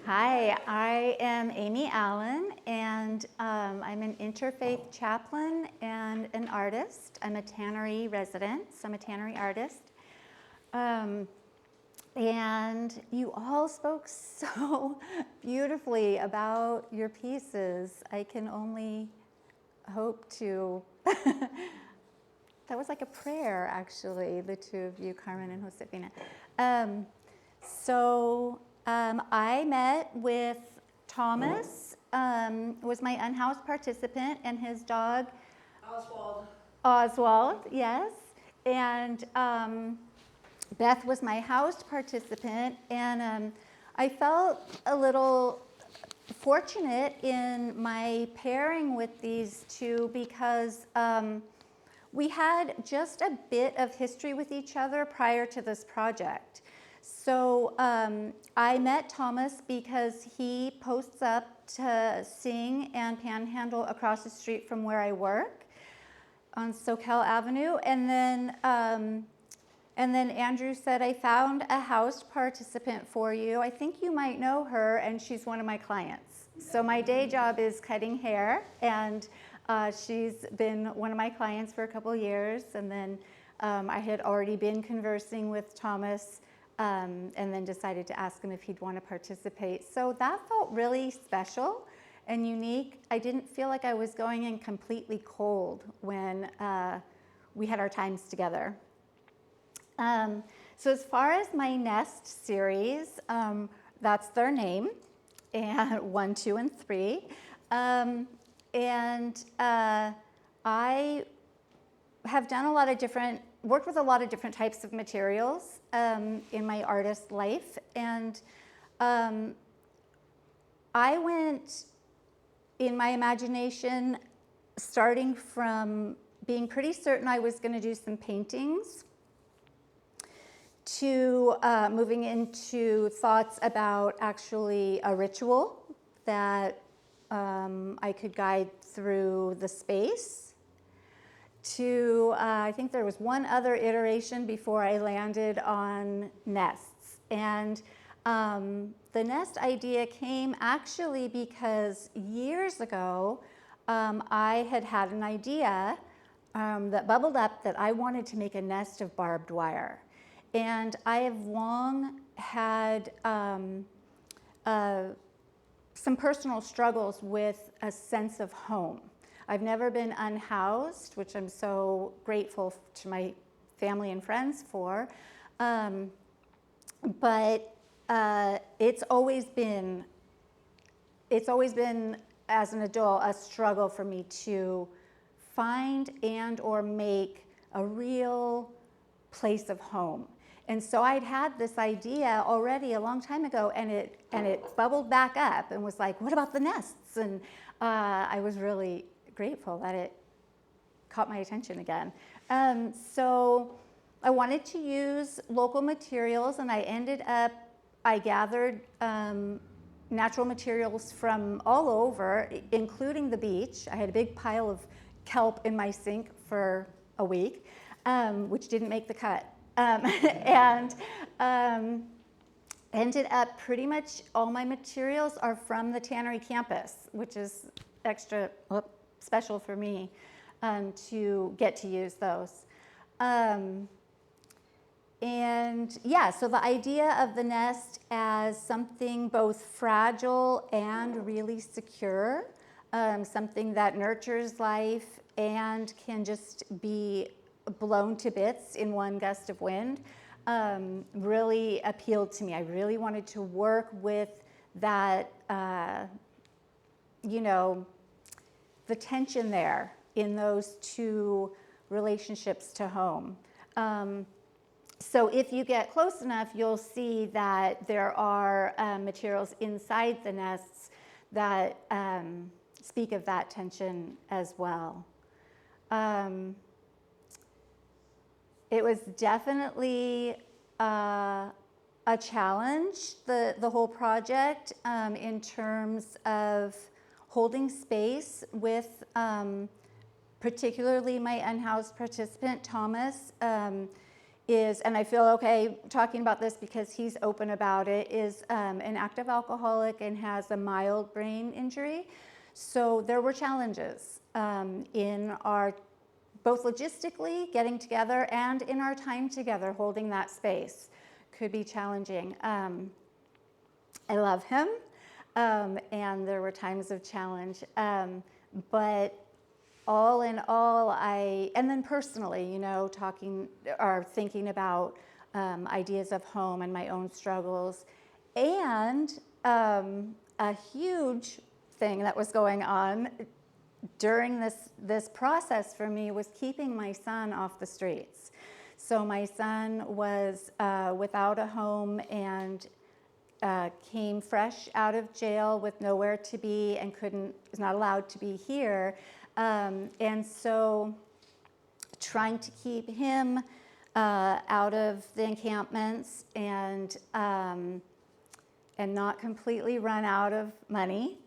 Hi, I am Amy Allen, and I'm an interfaith chaplain and an artist. I'm a tannery resident, so I'm a tannery artist. And you all spoke so beautifully about your pieces. I can only hope to. That was like a prayer, actually, the two of you, Carmen and Josefina. I met with Thomas, was my unhoused participant, and his dog, Oswald, yes. And Beth was my housed participant, and I felt a little fortunate in my pairing with these two because we had just a bit of history with each other prior to this project. So I met Thomas because he posts up to sing and panhandle across the street from where I work on Soquel Avenue. And then Andrew said, I found a housed participant for you. I think you might know her, and she's one of my clients. So my day job is cutting hair, and she's been one of my clients for a couple years. And then I had already been conversing with Thomas, and then decided to ask him if he'd want to participate. So that felt really special and unique. I didn't feel like I was going in completely cold when we had our times together. So as far as my Nest series, that's their name, and 1, 2, and 3. I have done worked with a lot of different types of materials in my artist life, and I went in my imagination starting from being pretty certain I was going to do some paintings to moving into thoughts about actually a ritual that I could guide through the space, to I think there was one other iteration before I landed on nests. And the nest idea came actually because years ago I had an idea that bubbled up that I wanted to make a nest of barbed wire. And I have long had some personal struggles with a sense of home. I've never been unhoused, which I'm so grateful to my family and friends for. But it's always been, as an adult, a struggle for me to find and or make a real place of home. And so I'd had this idea already a long time ago, and it bubbled back up and was like, what about the nests? And I was really grateful that it caught my attention again. So I wanted to use local materials, and I gathered natural materials from all over, including the beach. I had a big pile of kelp in my sink for a week, which didn't make the cut. Ended up pretty much all my materials are from the Tannery campus, which is extra special for me to get to use those. So the idea of the nest as something both fragile and really secure, something that nurtures life and can just be blown to bits in one gust of wind, really appealed to me. I really wanted to work with that, the tension there in those two relationships to home. So if you get close enough, you'll see that there are materials inside the nests that speak of that tension as well. It was definitely a challenge, the whole project, in terms of holding space with particularly my unhoused participant, Thomas. is, and I feel okay talking about this because he's open about it, is an active alcoholic and has a mild brain injury. So there were challenges in our, both logistically getting together and in our time together, holding that space could be challenging. I love him, and there were times of challenge, but all in all, and then personally, you know, talking or thinking about ideas of home and my own struggles, and a huge thing that was going on during this process for me was keeping my son off the streets. So my son was without a home and came fresh out of jail with nowhere to be and was not allowed to be here. And so trying to keep him out of the encampments and not completely run out of money,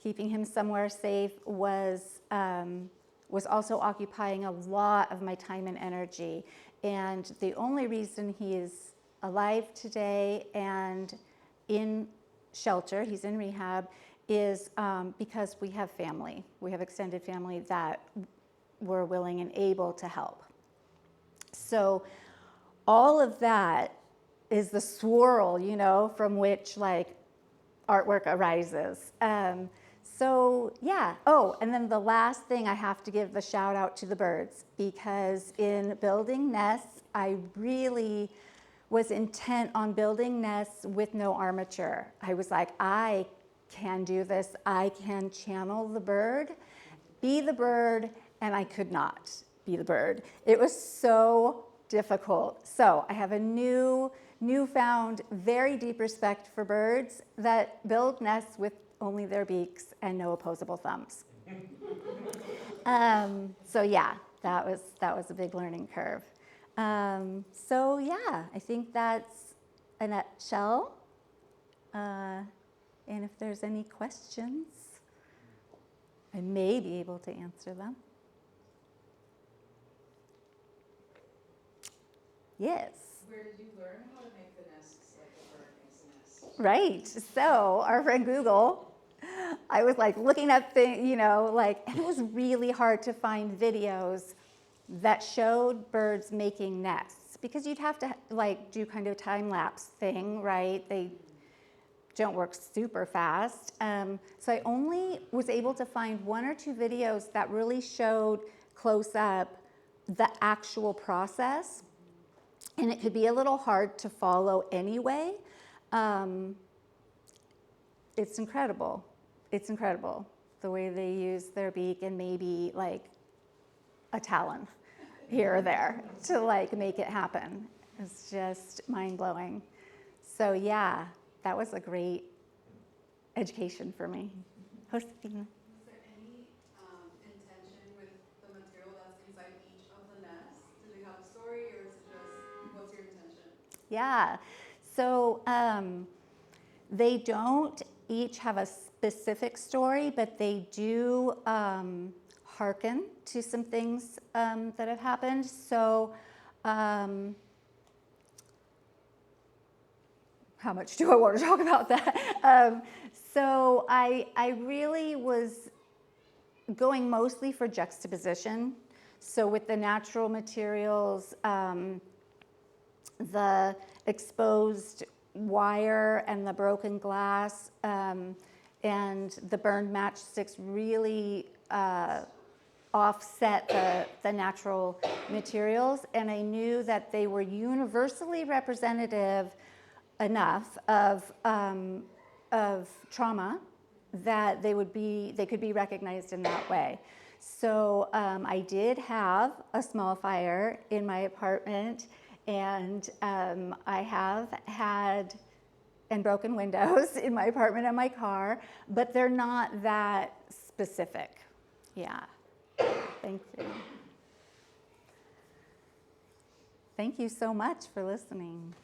keeping him somewhere safe was also occupying a lot of my time and energy. And the only reason he is alive today and in shelter, he's in rehab, is because we have family. We have extended family that were willing and able to help. So all of that is the swirl, you know, from which like artwork arises. So yeah, oh, and then the last thing, I have to give the shout out to the birds, because in building nests, I really was intent on building nests with no armature. I was like, I can do this. I can channel the bird, be the bird, and I could not be the bird. It was so difficult. So I have a newfound, very deep respect for birds that build nests with only their beaks and no opposable thumbs. So yeah, that was a big learning curve. So yeah, I think that's a nutshell. And if there's any questions, I may be able to answer them. Yes. Where did you learn how to make the nests like a bird makes a nest? Right. So our friend Google, I was like looking up things, you know, like, and it was really hard to find videos that showed birds making nests, because you'd have to like do kind of a time lapse thing, right? They don't work super fast. So I only was able to find 1 or 2 videos that really showed close up the actual process. And it could be a little hard to follow anyway. It's incredible. It's incredible the way they use their beak and maybe like a talon here or there to like make it happen. It's just mind blowing. So yeah, that was a great education for me. Josefina. Is there any intention with the material that's inside each of the nests? Do they have a story, or is it just, what's your intention? Yeah, so they don't each have a specific story, but they do hearken to some things that have happened. So how much do I want to talk about that? So I really was going mostly for juxtaposition. So with the natural materials, the exposed wire and the broken glass and the burned matchsticks really offset the natural materials. And I knew that they were universally representative enough of trauma that they could be recognized in that way. So I did have a small fire in my apartment, and I have had broken windows in my apartment and my car, but they're not that specific. Yeah. Thank you. Thank you so much for listening.